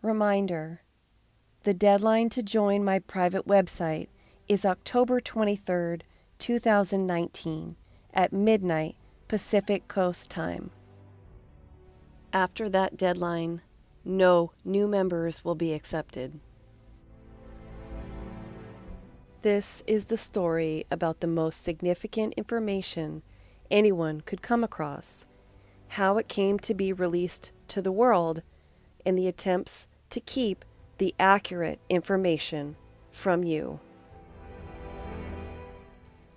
Reminder: the deadline to join my private website is October 23rd, 2019 at midnight Pacific Coast Time. After that deadline, no new members will be accepted. This is the story about the most significant information anyone could come across, how it came to be released to the world, and the attempts to keep the accurate information from you.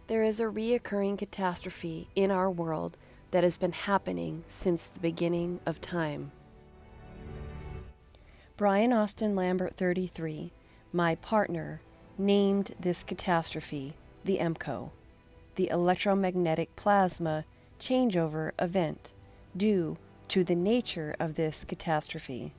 There is a reoccurring catastrophe in our world that has been happening since the beginning of time. Brian Austin Lambert, 33, my partner, named this catastrophe the Empcoe, the electromagnetic plasma changeover event, due to the nature of this catastrophe.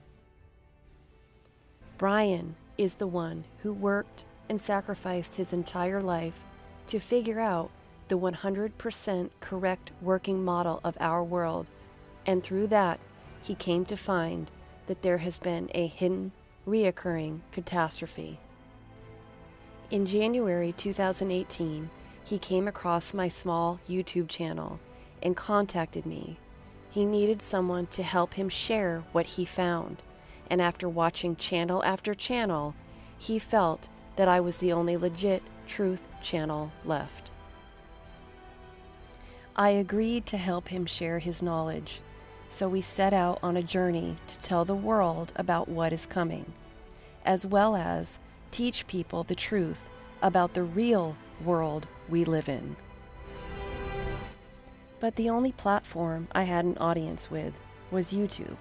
Brian is the one who worked and sacrificed his entire life to figure out the 100% correct working model of our world, and through that, he came to find that there has been a hidden, reoccurring catastrophe. In January 2018, he came across my small YouTube channel and contacted me. He needed someone to help him share what he found, and after watching channel after channel, he felt that I was the only legit truth channel left. I agreed to help him share his knowledge, so we set out on a journey to tell the world about what is coming, as well as teach people the truth about the real world we live in. But the only platform I had an audience with was YouTube,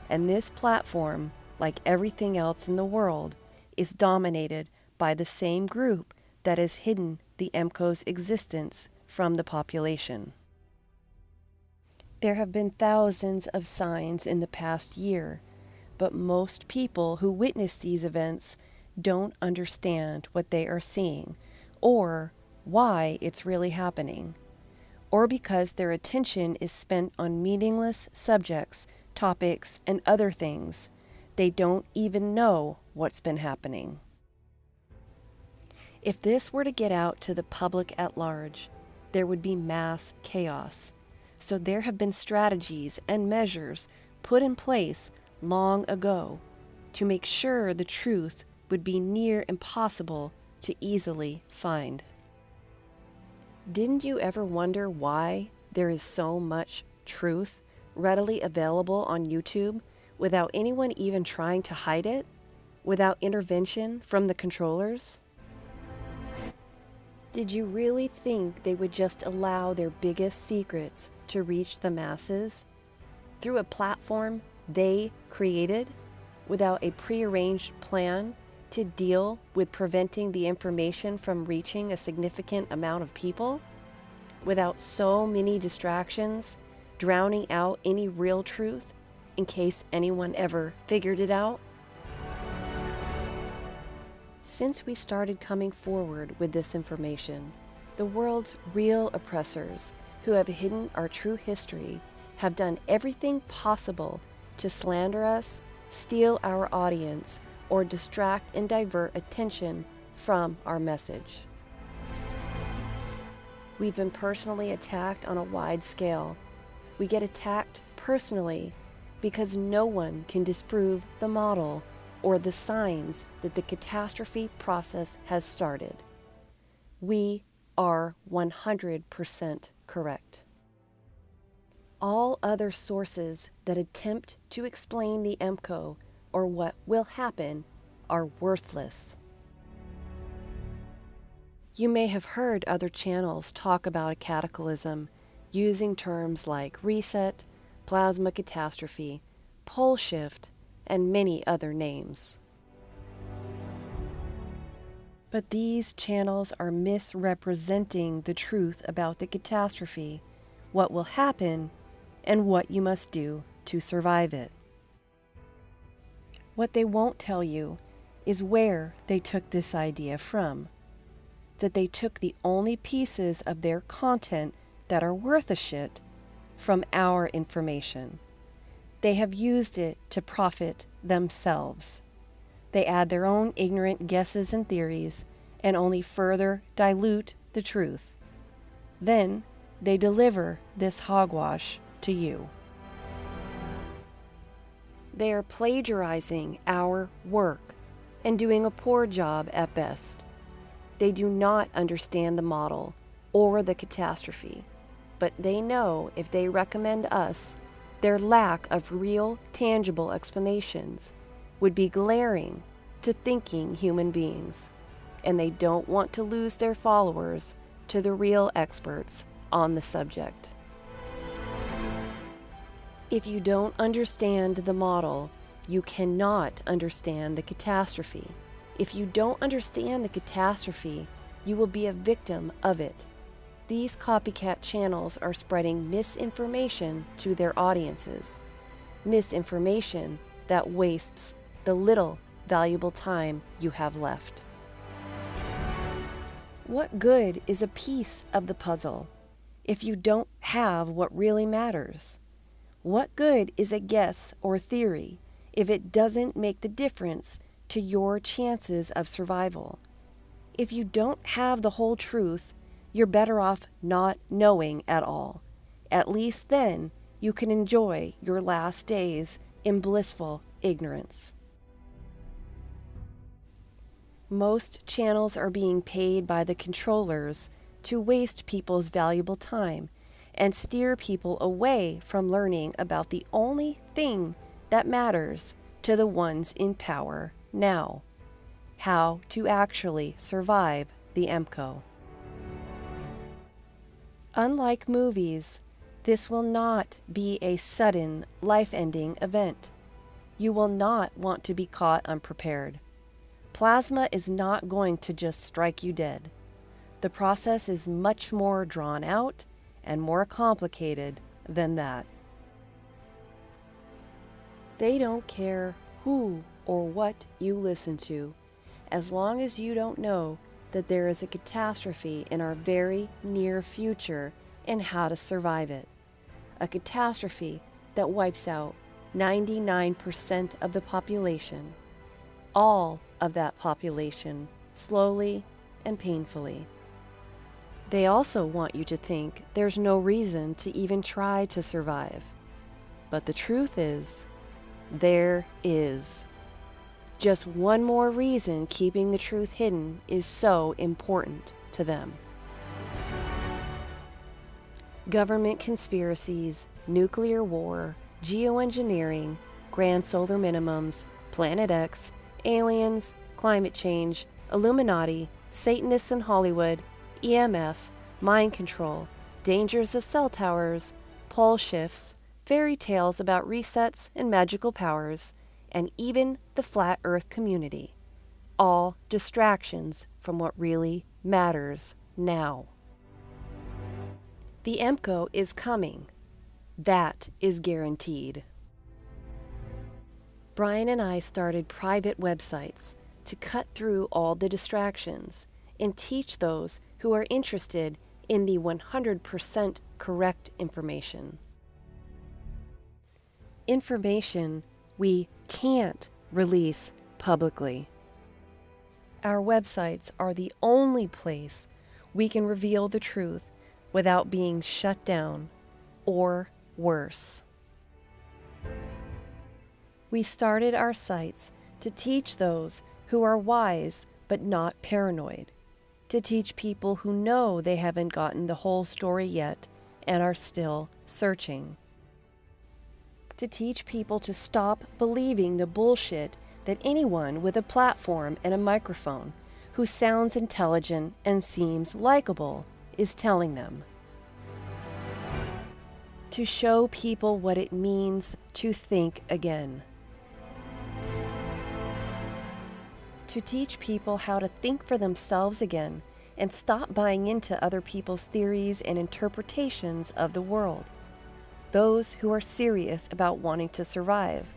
and this platform, like everything else in the world, is dominated by the same group that has hidden the Empcoe's existence from the population. There have been thousands of signs in the past year, but most people who witness these events don't understand what they are seeing, or why it's really happening, or because their attention is spent on meaningless subjects, topics, and other things. They don't even know what's been happening. If this were to get out to the public at large, there would be mass chaos. So there have been strategies and measures put in place long ago to make sure the truth would be near impossible to easily find. Didn't you ever wonder why there is so much truth readily available on YouTube without anyone even trying to hide it, without intervention from the controllers? Did you really think they would just allow their biggest secrets to reach the masses through a platform they created without a prearranged plan to deal with preventing the information from reaching a significant amount of people, without so many distractions drowning out any real truth in case anyone ever figured it out? Since we started coming forward with this information, the world's real oppressors who have hidden our true history have done everything possible to slander us, steal our audience, or distract and divert attention from our message. We've been personally attacked on a wide scale. We get attacked personally because no one can disprove the model or the signs that the catastrophe process has started. We are 100% correct. All other sources that attempt to explain the Empcoe or what will happen are worthless. You may have heard other channels talk about a cataclysm using terms like reset, plasma catastrophe, pole shift, and many other names. But these channels are misrepresenting the truth about the catastrophe, what will happen, and what you must do to survive it. What they won't tell you is where they took this idea from, that they took the only pieces of their content that are worth a shit from our information. They have used it to profit themselves. They add their own ignorant guesses and theories and only further dilute the truth. Then they deliver this hogwash to you. They are plagiarizing our work and doing a poor job at best. They do not understand the model or the catastrophe, but they know if they recommend us, their lack of real, tangible explanations would be glaring to thinking human beings, and they don't want to lose their followers to the real experts on the subject. If you don't understand the model, you cannot understand the catastrophe. If you don't understand the catastrophe, you will be a victim of it. These copycat channels are spreading misinformation to their audiences. Misinformation that wastes the little valuable time you have left. What good is a piece of the puzzle if you don't have what really matters? What good is a guess or theory if it doesn't make the difference to your chances of survival? If you don't have the whole truth, you're better off not knowing at all. At least then you can enjoy your last days in blissful ignorance. Most channels are being paid by the controllers to waste people's valuable time and steer people away from learning about the only thing that matters to the ones in power now: how to actually survive the Empcoe. Unlike movies, this will not be a sudden, life-ending event. You will not want to be caught unprepared. Plasma is not going to just strike you dead. The process is much more drawn out and more complicated than that. They don't care who or what you listen to, as long as you don't know that there is a catastrophe in our very near future and how to survive it. A catastrophe that wipes out 99% of the population, all of that population, slowly and painfully. They also want you to think there's no reason to even try to survive. But the truth is, there is. Just one more reason keeping the truth hidden is so important to them. Government conspiracies, nuclear war, geoengineering, grand solar minimums, Planet X, aliens, climate change, Illuminati, Satanists in Hollywood, EMF, mind control, dangers of cell towers, pole shifts, fairy tales about resets and magical powers, and even the flat earth community. All distractions from what really matters now. The Empcoe is coming. That is guaranteed. Brian and I started private websites to cut through all the distractions and teach those who are interested in the 100% correct information. Information we can't release publicly. Our websites are the only place we can reveal the truth without being shut down, or worse. We started our sites to teach those who are wise but not paranoid, to teach people who know they haven't gotten the whole story yet and are still searching, to teach people to stop believing the bullshit that anyone with a platform and a microphone who sounds intelligent and seems likable is telling them. To show people what it means to think again. To teach people how to think for themselves again and stop buying into other people's theories and interpretations of the world. Those who are serious about wanting to survive.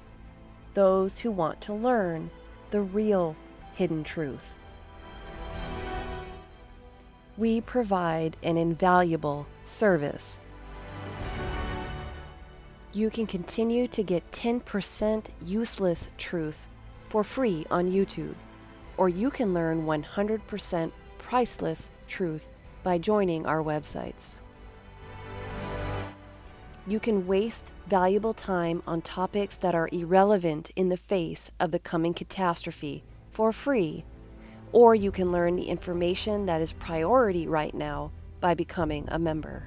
Those who want to learn the real hidden truth. We provide an invaluable service. You can continue to get 10% useless truth for free on YouTube, or you can learn 100% priceless truth by joining our websites. You can waste valuable time on topics that are irrelevant in the face of the coming catastrophe for free, or you can learn the information that is priority right now by becoming a member.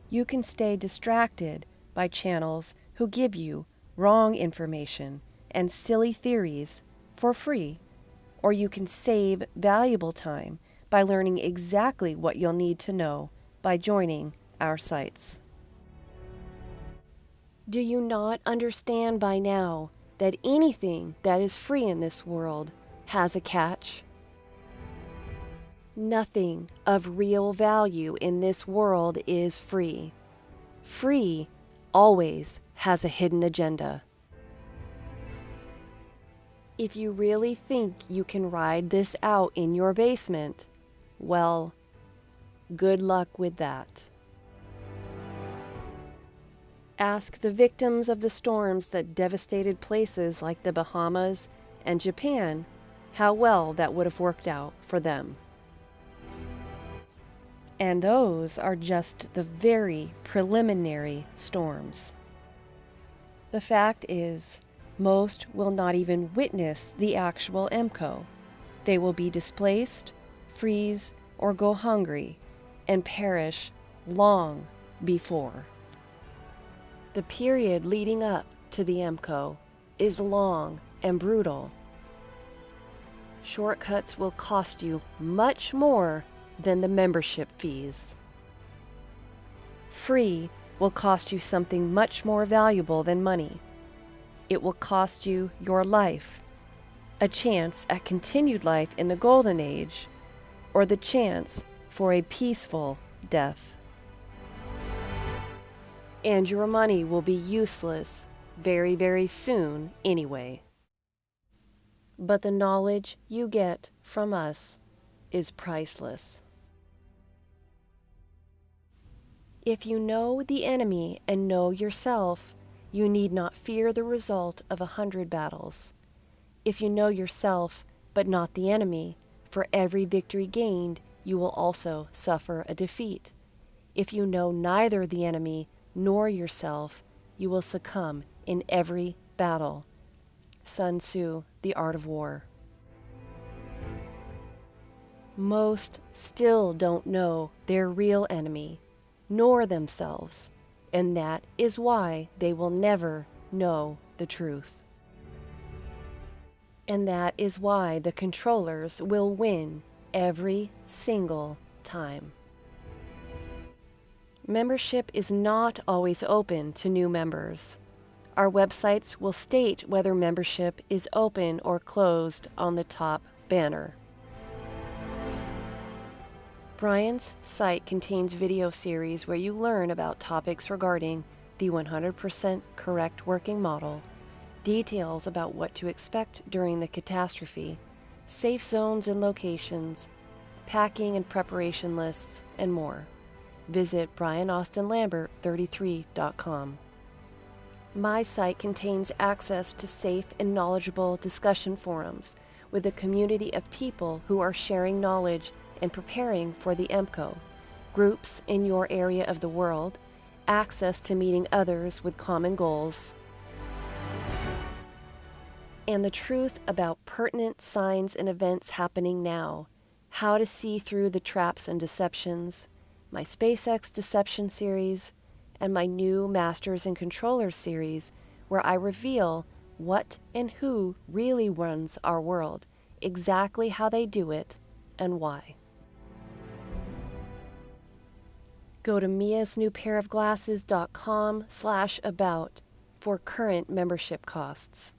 You can stay distracted by channels who give you wrong information and silly theories for free, or you can save valuable time by learning exactly what you'll need to know by joining our sites. Do you not understand by now that anything that is free in this world has a catch? Nothing of real value in this world is free. Free always has a hidden agenda. If you really think you can ride this out in your basement, well, good luck with that. Ask the victims of the storms that devastated places like the Bahamas and Japan how well that would have worked out for them. And those are just the very preliminary storms. The fact is, most will not even witness the actual Empcoe. They will be displaced, freeze, or go hungry, and perish long before. The period leading up to the Empcoe is long and brutal. Shortcuts will cost you much more than the membership fees. Free will cost you something much more valuable than money. It will cost you your life, a chance at continued life in the Golden Age, or the chance for a peaceful death. And your money will be useless very, very soon anyway. But the knowledge you get from us is priceless. If you know the enemy and know yourself, you need not fear the result of 100 battles. If you know yourself, but not the enemy, for every victory gained, you will also suffer a defeat. If you know neither the enemy nor yourself, you will succumb in every battle. Sun Tzu, The Art of War. Most still don't know their real enemy, nor themselves, and that is why they will never know the truth. And that is why the controllers will win every single time. Membership is not always open to new members. Our websites will state whether membership is open or closed on the top banner. Brian's site contains video series where you learn about topics regarding the 100% correct working model, details about what to expect during the catastrophe, safe zones and locations, packing and preparation lists, and more. Visit brianaustinlambert33.com. My site contains access to safe and knowledgeable discussion forums with a community of people who are sharing knowledge and preparing for the Empcoe, groups in your area of the world, access to meeting others with common goals, and the truth about pertinent signs and events happening now, how to see through the traps and deceptions, my SpaceX Deception series, and my new Masters and Controllers series, where I reveal what and who really runs our world, exactly how they do it, and why. Go to miasnewpairofglasses.com/about for current membership costs.